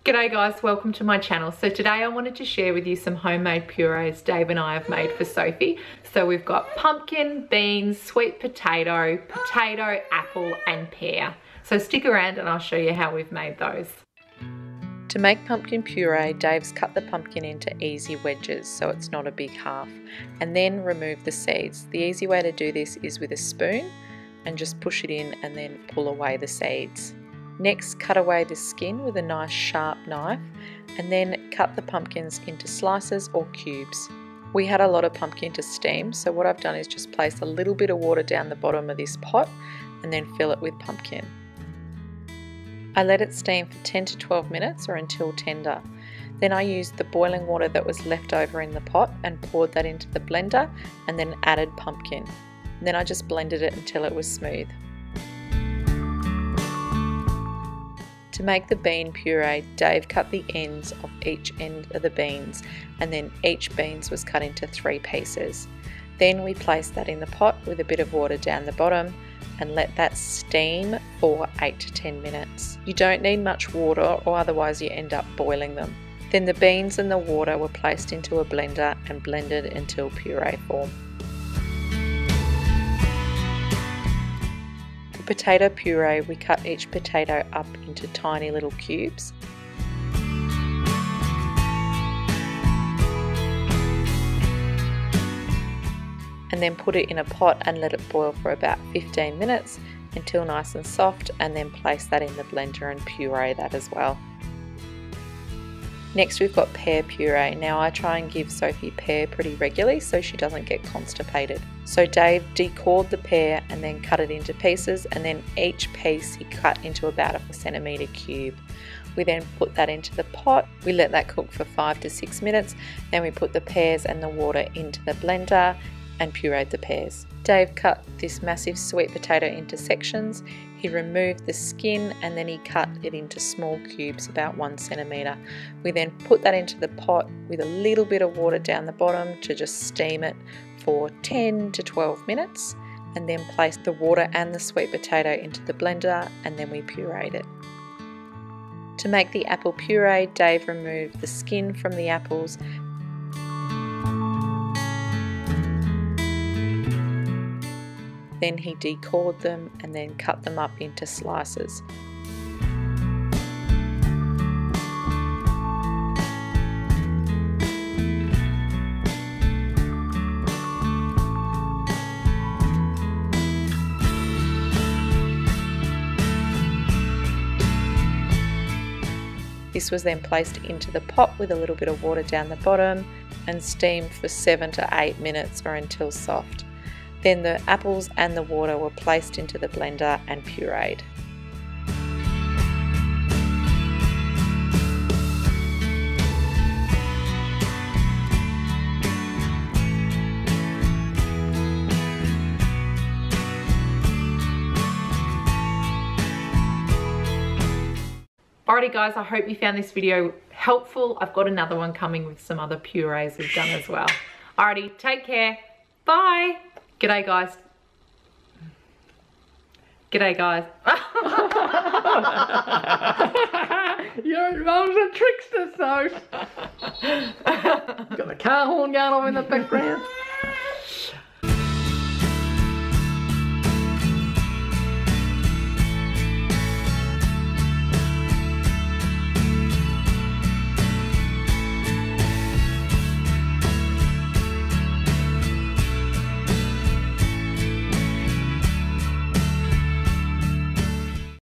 G'day guys, welcome to my channel. So today I wanted to share with you some homemade purees Dave and I have made for Sophie. So we've got pumpkin, beans, sweet potato, apple and pear. So stick around and I'll show you how we've made those. To make pumpkin puree, Dave's cut the pumpkin into easy wedges so it's not a big half, and then remove the seeds. The easy way to do this is with a spoon and just push it in and then pull away the seeds. Next, cut away the skin with a nice sharp knife and then cut the pumpkins into slices or cubes. We had a lot of pumpkin to steam, so what I've done is just place a little bit of water down the bottom of this pot and then fill it with pumpkin. I let it steam for 10 to 12 minutes or until tender. Then I used the boiling water that was left over in the pot and poured that into the blender and then added pumpkin. And then I just blended it until it was smooth. To make the bean puree, Dave cut the ends of each end of the beans and then each beans was cut into 3 pieces. Then we placed that in the pot with a bit of water down the bottom and let that steam for 8 to 10 minutes. You don't need much water or otherwise you end up boiling them. Then the beans and the water were placed into a blender and blended until puree form. Potato puree, we cut each potato up into tiny little cubes. And then put it in a pot and let it boil for about 15 minutes until nice and soft, and then place that in the blender and puree that as well. Next we've got pear puree. Now I try and give Sophie pear pretty regularly so she doesn't get constipated. So Dave decored the pear and then cut it into pieces, and then each piece he cut into about a 1cm cube. We then put that into the pot. We let that cook for 5 to 6 minutes. Then we put the pears and the water into the blender and pureed the pears. Dave cut this massive sweet potato into sections. He removed the skin and then he cut it into small cubes about 1 centimetre. We then put that into the pot with a little bit of water down the bottom to just steam it for 10 to 12 minutes, and then placed the water and the sweet potato into the blender and then we pureed it. To make the apple puree, Dave removed the skin from the apples. Then he decored them and then cut them up into slices. This was then placed into the pot with a little bit of water down the bottom and steamed for 7 to 8 minutes or until soft. Then the apples and the water were placed into the blender and pureed. Alrighty guys, I hope you found this video helpful. I've got another one coming with some other purees we've done as well. Alrighty, take care. Bye. G'day guys. G'day guys. Your mom's a trickster, so. Got the car horn going on in the background.